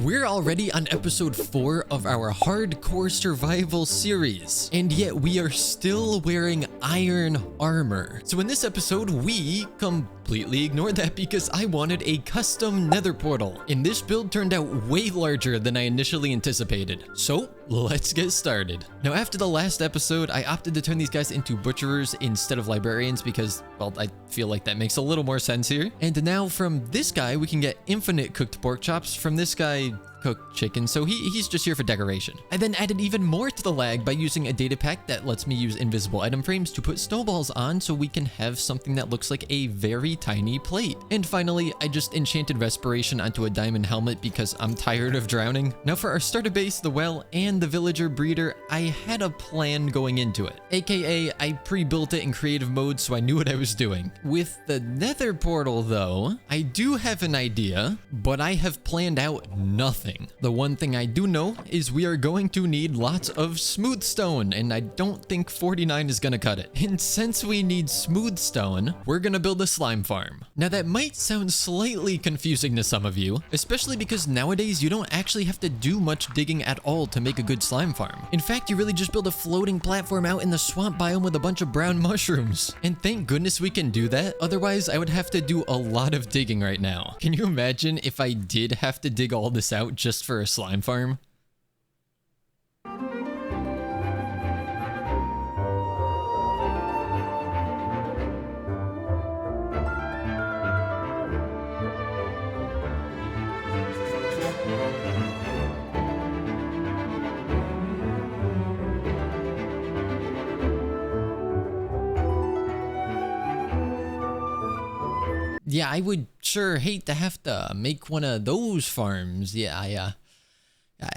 We're already on episode 4 of our hardcore survival series, and yet we are still wearing iron armor. So in this episode, we completely ignored that because I wanted a custom nether portal, and this build turned out way larger than I initially anticipated. So let's get started. Now, after the last episode, I opted to turn these guys into butchers instead of librarians because, well, I feel like that makes a little more sense here. And now from this guy, we can get infinite cooked pork chops. From this guy, cooked chicken, so he's just here for decoration. I then added even more to the lag by using a data pack that lets me use invisible item frames to put snowballs on so we can have something that looks like a very tiny plate. And finally, I just enchanted respiration onto a diamond helmet because I'm tired of drowning. Now for our starter base, the well, and the villager breeder, I had a plan going into it. AKA, I pre-built it in creative mode so I knew what I was doing. With the nether portal though, I do have an idea, but I have planned out nothing. The one thing I do know is we are going to need lots of smooth stone, and I don't think 49 is gonna cut it. And since we need smooth stone, we're gonna build a slime farm. Now that might sound slightly confusing to some of you, especially because nowadays you don't actually have to do much digging at all to make a good slime farm. In fact, you really just build a floating platform out in the swamp biome with a bunch of brown mushrooms. And thank goodness we can do that, otherwise I would have to do a lot of digging right now. Can you imagine if I did have to dig all this out just for a slime farm? Yeah, I would sure hate to have to make one of those farms. Yeah,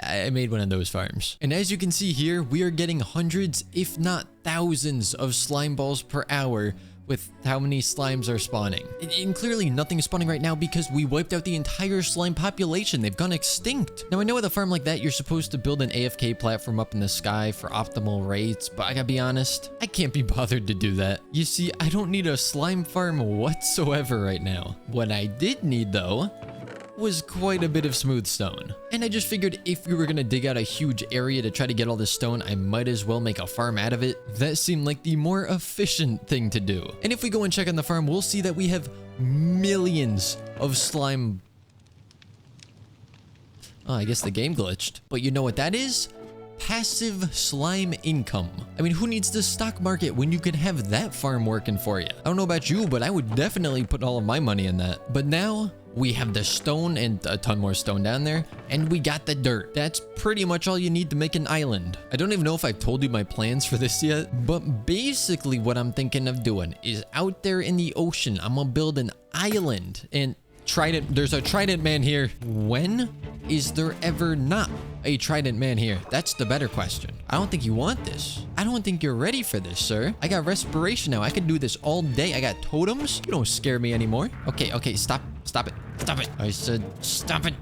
I made one of those farms. And as you can see here, we are getting hundreds, if not thousands, of slime balls per hour with how many slimes are spawning. And clearly nothing is spawning right now because we wiped out the entire slime population. They've gone extinct. Now I know with a farm like that, you're supposed to build an AFK platform up in the sky for optimal rates, but I gotta be honest, I can't be bothered to do that. You see, I don't need a slime farm whatsoever right now. What I did need though, was quite a bit of smooth stone. And I just figured if we were gonna dig out a huge area to try to get all this stone, I might as well make a farm out of it. That seemed like the more efficient thing to do. And if we go and check on the farm, we'll see that we have millions of slime. Oh, I guess the game glitched. But you know what that is? Passive slime income. I mean, who needs the stock market when you can have that farm working for you? I don't know about you, but I would definitely put all of my money in that. But now we have the stone and a ton more stone down there, and we got the dirt. That's pretty much all you need to make an island. I don't even know if I've told you my plans for this yet, but basically what I'm thinking of doing is out there in the ocean, I'm gonna build an island. And Trident, there's a Trident man here. When is there ever not a Trident man here? That's the better question. I don't think you want this. I don't think you're ready for this, sir. I got respiration now. I can do this all day. I got totems. You don't scare me anymore. Okay, stop it. Stop it. I said, stop it.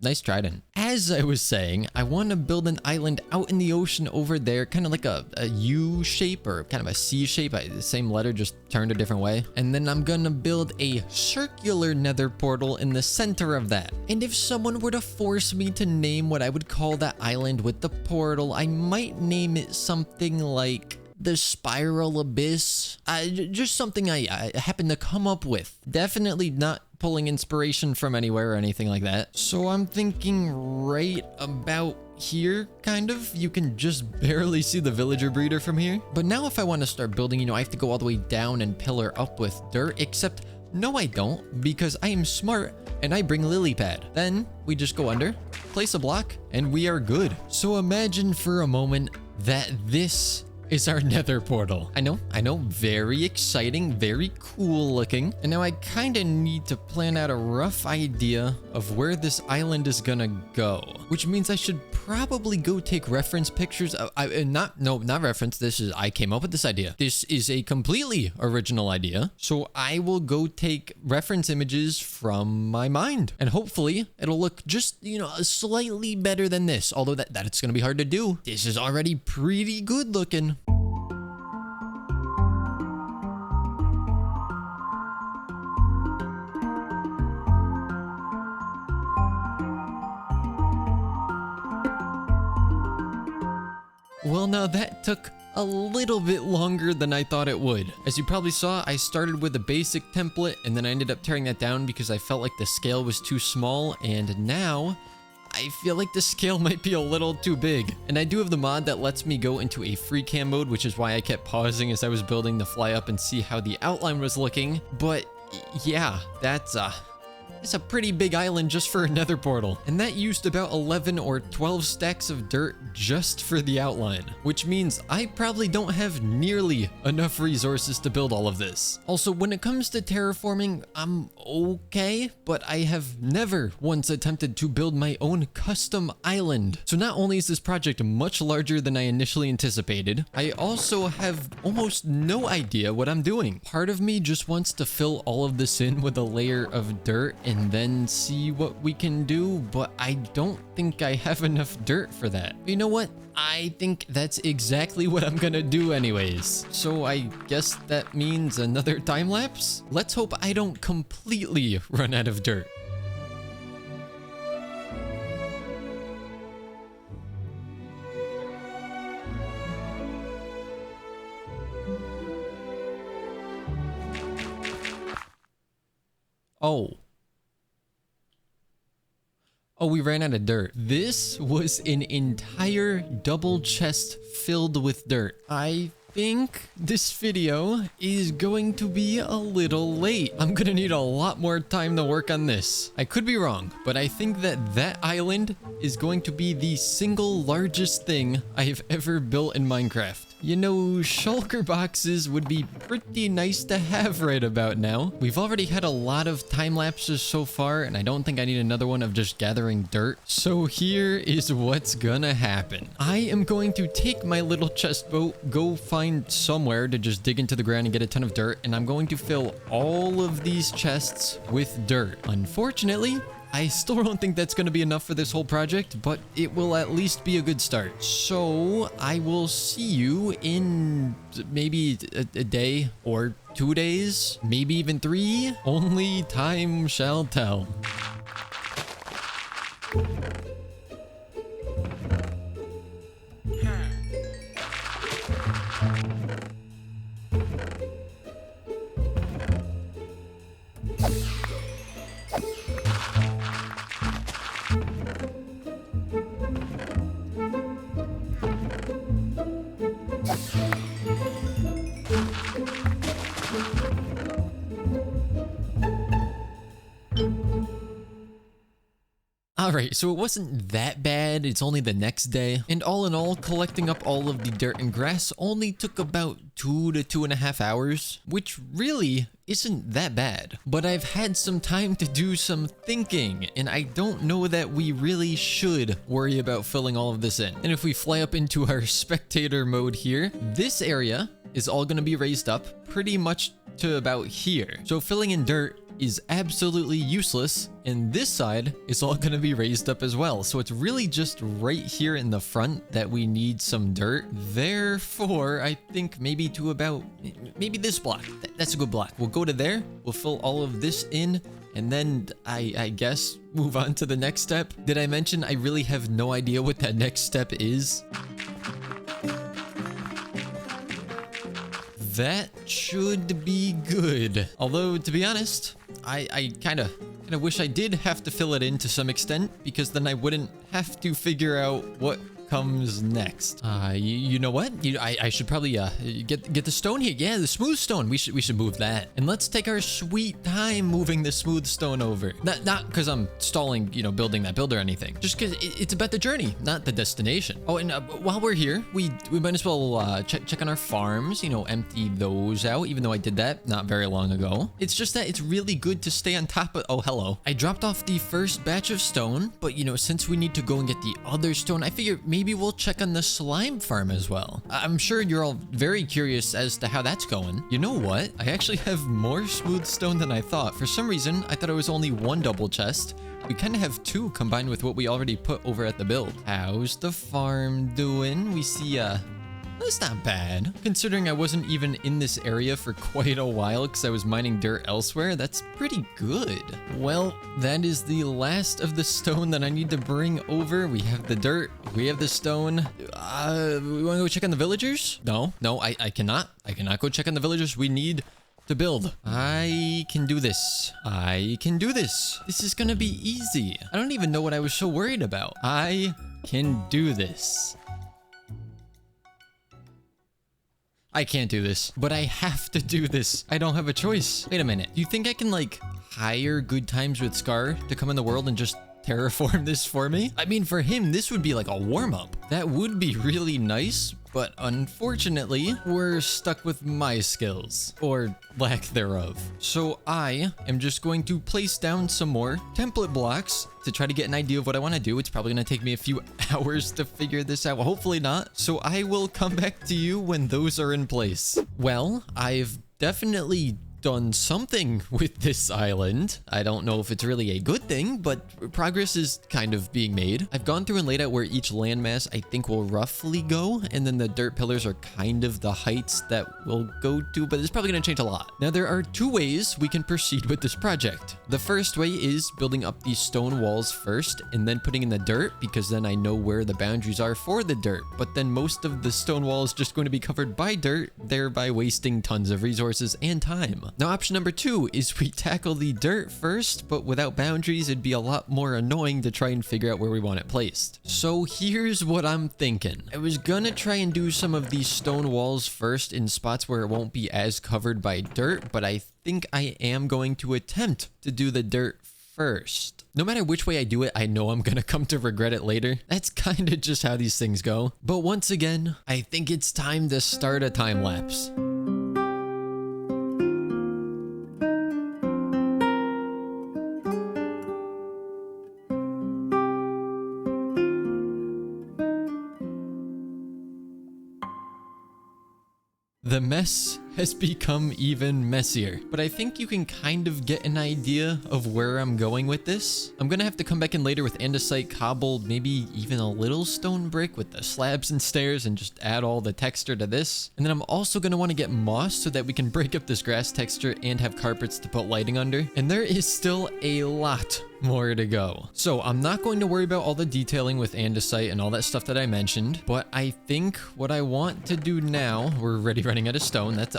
Nice Trident. As I was saying, I want to build an island out in the ocean over there, kind of like a U shape or kind of a C shape. The same letter, just turned a different way. And then I'm gonna build a circular nether portal in the center of that. And if someone were to force me to name what I would call that island with the portal, I might name it something like the Spiral Abyss. Just something I happen to come up with. Definitely not pulling inspiration from anywhere or anything like that. So I'm thinking right about here, kind of. You can just barely see the villager breeder from here. But now if I want to start building, you know, I have to go all the way down and pillar up with dirt, except no, I don't, because I am smart and I bring lily pad. Then we just go under, place a block, and we are good. So imagine for a moment that this is our nether portal. I know, very exciting, very cool looking. And now I kind of need to plan out a rough idea of where this island is gonna go, which means I should probably go take reference pictures of, not reference, I came up with this idea. This is a completely original idea. So I will go take reference images from my mind and hopefully it'll look just, you know, slightly better than this. Although that it's gonna be hard to do. This is already pretty good looking. Well, now that took a little bit longer than I thought it would. As you probably saw, I started with a basic template and then I ended up tearing that down because I felt like the scale was too small, and now I feel like the scale might be a little too big. And I do have the mod that lets me go into a free cam mode, which is why I kept pausing as I was building to fly up and see how the outline was looking. But yeah, it's a pretty big island just for a nether portal. And that used about 11 or 12 stacks of dirt just for the outline, which means I probably don't have nearly enough resources to build all of this. Also, when it comes to terraforming, I'm okay, but I have never once attempted to build my own custom island. So not only is this project much larger than I initially anticipated, I also have almost no idea what I'm doing. Part of me just wants to fill all of this in with a layer of dirt and then see what we can do, but I don't think I have enough dirt for that. You know what? I think that's exactly what I'm gonna do anyways. So I guess that means another time lapse? Let's hope I don't completely run out of dirt. Oh, we ran out of dirt. This was an entire double chest filled with dirt. I think this video is going to be a little late. I'm gonna need a lot more time to work on this. I could be wrong, but I think that island is going to be the single largest thing I have ever built in Minecraft. You know, shulker boxes would be pretty nice to have right about now. We've already had a lot of time lapses so far, and I don't think I need another one of just gathering dirt. So here is what's gonna happen. I am going to take my little chest boat, go find somewhere to just dig into the ground and get a ton of dirt, and I'm going to fill all of these chests with dirt. Unfortunately, I still don't think that's going to be enough for this whole project, but it will at least be a good start. So I will see you in maybe a day or 2 days, maybe even 3. Only time shall tell. Alright, so it wasn't that bad, it's only the next day. And all in all, collecting up all of the dirt and grass only took about 2 to 2.5 hours, which really isn't that bad. But I've had some time to do some thinking, and I don't know that we really should worry about filling all of this in. And if we fly up into our spectator mode here, this area is all gonna be raised up pretty much to about here. So filling in dirt is absolutely useless, and this side is all going to be raised up as well. So it's really just right here in the front that we need some dirt. Therefore, I think maybe to about, maybe this block. That's a good block. We'll go to there, we'll fill all of this in, and then I guess move on to the next step. Did I mention I really have no idea what that next step is? That should be good. Although, to be honest, I kind of wish I did have to fill it in to some extent, because then I wouldn't have to figure out what comes next. You know what? I should probably get the stone here. Yeah, the smooth stone. We should move that. And let's take our sweet time moving the smooth stone over. Not because I'm stalling, building that build or anything. Just because it's about the journey, not the destination. Oh, and while we're here, we might as well check on our farms. Empty those out. Even though I did that not very long ago. It's just that it's really good to stay on top of. Oh, hello. I dropped off the first batch of stone, but since we need to go and get the other stone, I figure maybe we'll check on the slime farm as well. I'm sure you're all very curious as to how that's going. You know what? I actually have more smooth stone than I thought. For some reason, I thought it was only 1 double chest. We kind of have 2 combined with what we already put over at the build. How's the farm doing? We see That's not bad. Considering I wasn't even in this area for quite a while because I was mining dirt elsewhere, that's pretty good. Well, that is the last of the stone that I need to bring over. We have the dirt, we have the stone. We want to go check on the villagers? No, I cannot. I cannot go check on the villagers. We need to build. I can do this. I can do this. This is gonna be easy. I don't even know what I was so worried about. I can do this. I can't do this, but I have to do this. I don't have a choice. Wait a minute. Do you think I can like hire Good Times with Scar to come in the world and just terraform this for me? I mean, for him, this would be like a warm-up. That would be really nice, but unfortunately, we're stuck with my skills, or lack thereof. So I am just going to place down some more template blocks to try to get an idea of what I want to do. It's probably going to take me a few hours to figure this out. Hopefully not. So I will come back to you when those are in place. Well, I've definitely done something with this island. I don't know if it's really a good thing, but progress is kind of being made. I've gone through and laid out where each landmass I think will roughly go, and then the dirt pillars are kind of the heights that we'll go to, but it's probably going to change a lot. Now, there are two ways we can proceed with this project. The first way is building up these stone walls first, and then putting in the dirt, because then I know where the boundaries are for the dirt, but then most of the stone wall is just going to be covered by dirt, thereby wasting tons of resources and time. Now, option number two is we tackle the dirt first, but without boundaries, it'd be a lot more annoying to try and figure out where we want it placed. So here's what I'm thinking. I was gonna try and do some of these stone walls first in spots where it won't be as covered by dirt, but I think I am going to attempt to do the dirt first. No matter which way I do it, I know I'm gonna come to regret it later. That's kind of just how these things go. But once again, I think it's time to start a time lapse. The mess has become even messier, but I think you can kind of get an idea of where I'm going with this. I'm gonna have to come back in later with andesite, cobble, maybe even a little stone brick with the slabs and stairs and just add all the texture to this. And then I'm also gonna want to get moss so that we can break up this grass texture and have carpets to put lighting under. And there is still a lot more to go. So I'm not going to worry about all the detailing with andesite and all that stuff that I mentioned, but I think what I want to do now, we're already running out of stone. That's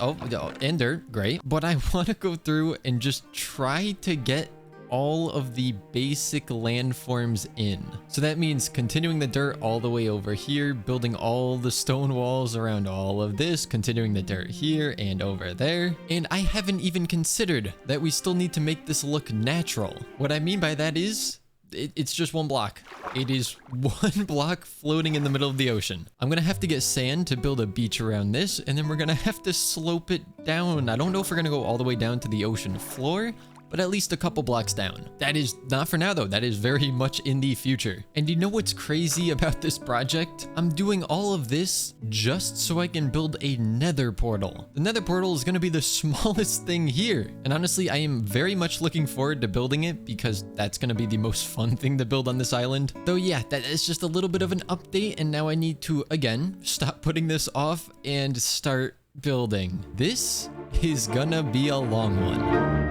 and dirt, great. But I want to go through and just try to get all of the basic landforms in. So that means continuing the dirt all the way over here, building all the stone walls around all of this, continuing the dirt here and over there. And I haven't even considered that we still need to make this look natural. What I mean by that is it's just one block. It is one block floating in the middle of the ocean. I'm gonna have to get sand to build a beach around this, and then we're gonna have to slope it down. I don't know if we're gonna go all the way down to the ocean floor, but at least a couple blocks down. That is not for now though. That is very much in the future. And you know what's crazy about this project? I'm doing all of this just so I can build a nether portal. The nether portal is going to be the smallest thing here. And honestly, I am very much looking forward to building it because that's going to be the most fun thing to build on this island. Though yeah, that is just a little bit of an update. And now I need to, again, stop putting this off and start building. This is gonna be a long one.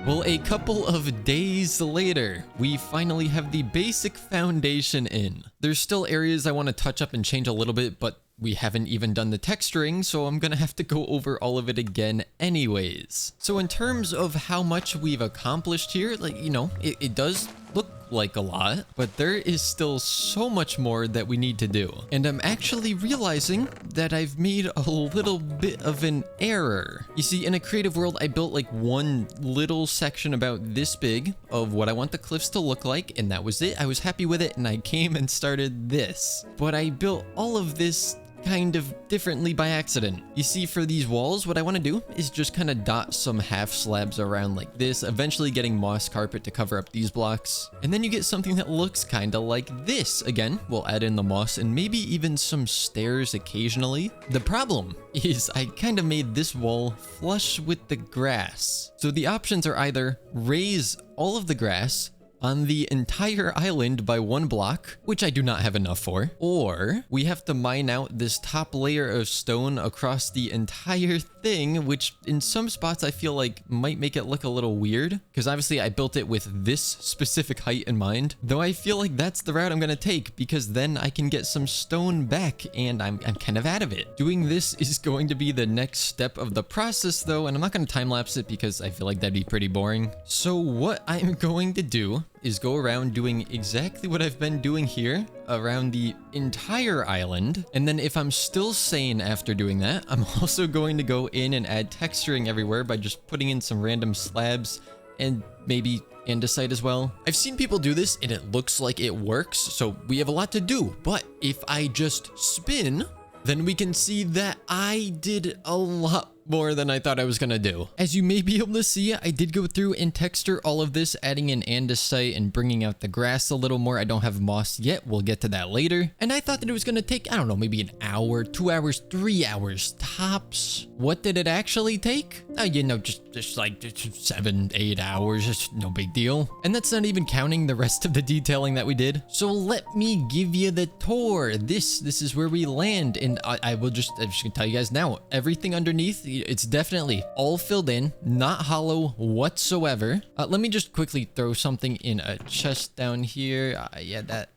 Well, a couple of days later, we finally have the basic foundation in. There's still areas I want to touch up and change a little bit, but we haven't even done the texturing, so I'm gonna have to go over all of it again anyways. So in terms of how much we've accomplished here, like, you know, it does look like a lot, but there is still so much more that we need to do. And I'm actually realizing that I've made a little bit of an error. You see, in a creative world, I built like one little section about this big of what I want the cliffs to look like, and that was it. I was happy with it, and I came and started this. But I built all of this kind of differently by accident. You see, for these walls, what I want to do is just kind of dot some half slabs around like this, eventually getting moss carpet to cover up these blocks. And then you get something that looks kind of like this. Again, we'll add in the moss and maybe even some stairs occasionally. The problem is I kind of made this wall flush with the grass. So the options are either raise all of the grass on the entire island by 1 block, which I do not have enough for, or we have to mine out this top layer of stone across the entire thing, which in some spots I feel like might make it look a little weird, because obviously I built it with this specific height in mind, though I feel like that's the route I'm gonna take, because then I can get some stone back, and I'm kind of out of it. Doing this is going to be the next step of the process though, and I'm not gonna time-lapse it because I feel like that'd be pretty boring. So what I'm going to do is go around doing exactly what I've been doing here around the entire island. And then if I'm still sane after doing that, I'm also going to go in and add texturing everywhere by just putting in some random slabs and maybe andesite as well. I've seen people do this and it looks like it works, so we have a lot to do. But if I just spin, then we can see that I did a lot more than I thought I was gonna do. As you may be able to see, I did go through and texture all of this, adding in andesite and bringing out the grass a little more. I don't have moss yet. We'll get to that later. And I thought that it was gonna take, I don't know, maybe an hour, 2 hours, 3 hours tops. What did it actually take? You know, just like 7, 8 hours. It's no big deal. And that's not even counting the rest of the detailing that we did. So let me give you the tour. This is where we land, and I'm just gonna tell you guys now, everything underneath, it's definitely all filled in, not hollow whatsoever. Let me just quickly throw something in a chest down here. Yeah, that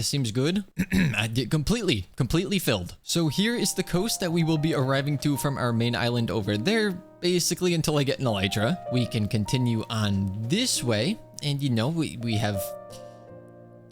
seems good. I did completely filled. So here is the coast that we will be arriving to from our main island over there, basically until I get an elytra. We can continue on this way, and you know, we have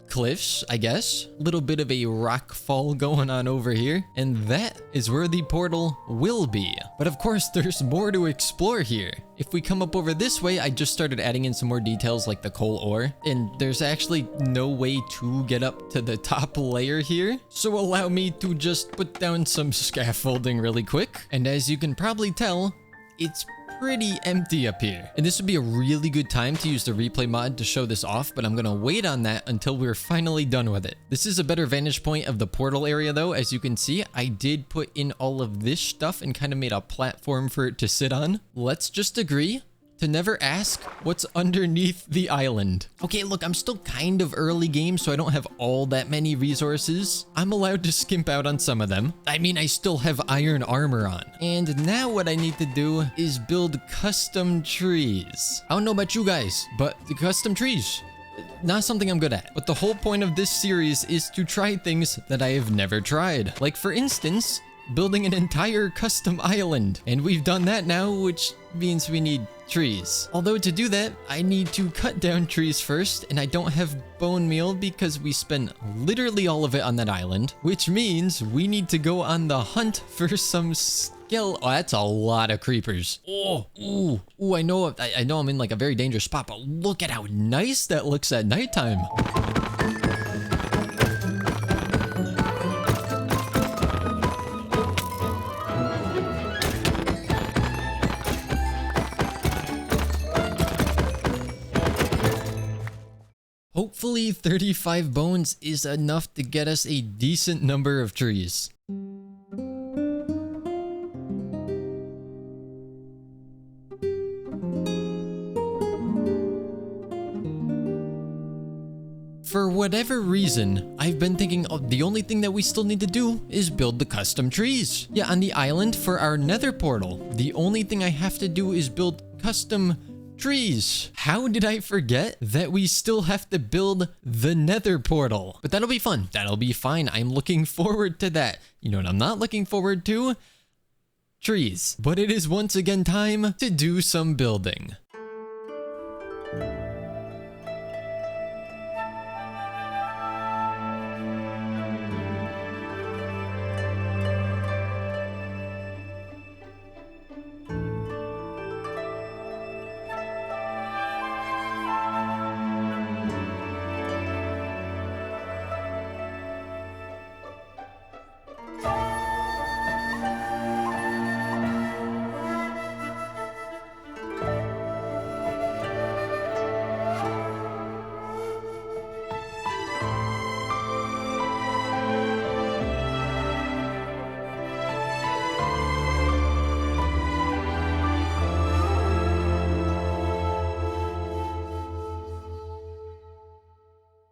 cliffs, I guess. A little bit of a rock fall going on over here, and that is where the portal will be. But of course, there's more to explore here. If we come up over this way, I just started adding in some more details like the coal ore, and there's actually no way to get up to the top layer here. So allow me to just put down some scaffolding really quick. And as you can probably tell, it's pretty empty up here. And this would be a really good time to use the replay mod to show this off, but I'm gonna wait on that until we're finally done with it. This is a better vantage point of the portal area though. As you can see, I did put in all of this stuff and kind of made a platform for it to sit on. Let's just agree to never ask what's underneath the island. Okay, look, I'm still kind of early game, so I don't have all that many resources. I'm allowed to skimp out on some of them. I mean, I still have iron armor on. And now what I need to do is build custom trees. I don't know about you guys, but the custom trees, not something I'm good at. But the whole point of this series is to try things that I have never tried. Like, for instance, building an entire custom island. And we've done that now, which means we need trees. Although to do that, I need to cut down trees first, and I don't have bone meal because we spent literally all of it on that island, which means we need to go on the hunt for some Oh, that's a lot of creepers. Oh, ooh, I know I'm in like a very dangerous spot, but look at how nice that looks at nighttime. Hopefully 35 bones is enough to get us a decent number of trees. For whatever reason, I've been thinking, oh, the only thing that we still need to do is build the custom trees. Yeah, on the island for our nether portal, the only thing I have to do is build custom trees. How did I forget that we still have to build the Nether portal? But that'll be fun. That'll be fine. I'm looking forward to that. You know what I'm not looking forward to? Trees. But it is once again time to do some building.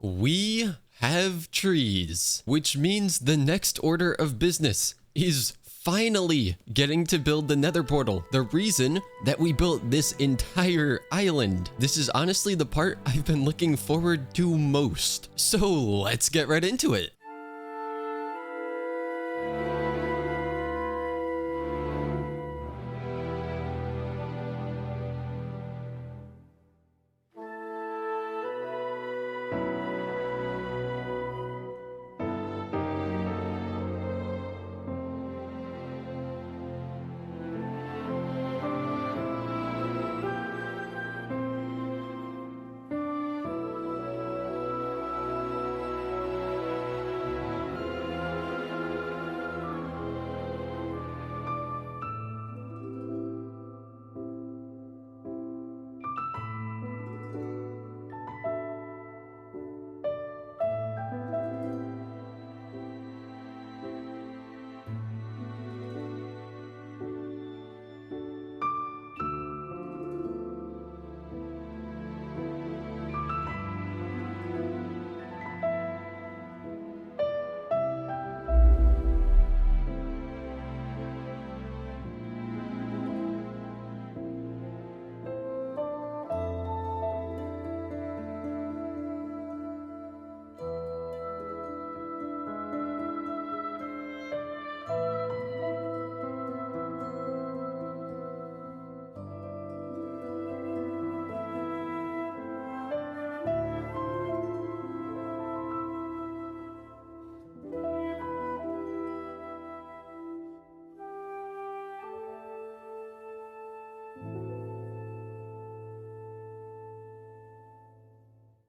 We have trees, which means the next order of business is finally getting to build the Nether portal. The reason that we built this entire island. This is honestly the part I've been looking forward to most. So let's get right into it.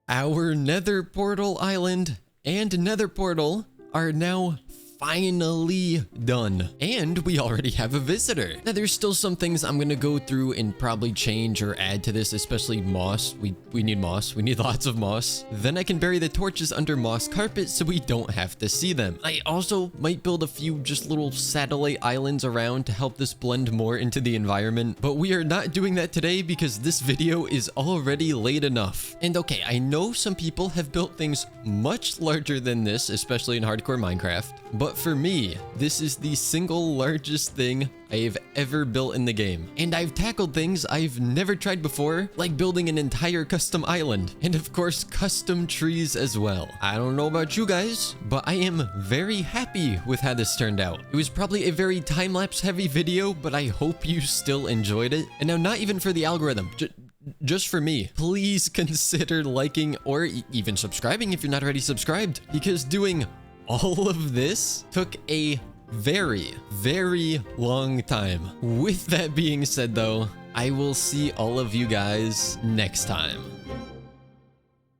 Our Nether portal island and Nether portal are now finally done. And we already have a visitor. Now there's still some things I'm gonna go through and probably change or add to this, especially moss. We need moss. We need lots of moss. Then I can bury the torches under moss carpet so we don't have to see them. I also might build a few just little satellite islands around to help this blend more into the environment. But we are not doing that today because this video is already late enough. And okay, I know some people have built things much larger than this, especially in hardcore Minecraft. But for me, this is the single largest thing I've ever built in the game. And I've tackled things I've never tried before, like building an entire custom island. And of course, custom trees as well. I don't know about you guys, but I am very happy with how this turned out. It was probably a very time-lapse heavy video, but I hope you still enjoyed it. And now, not even for the algorithm, just for me, please consider liking or even subscribing if you're not already subscribed, because doing all of this took a very, very long time. With that being said though, I will see all of you guys next time.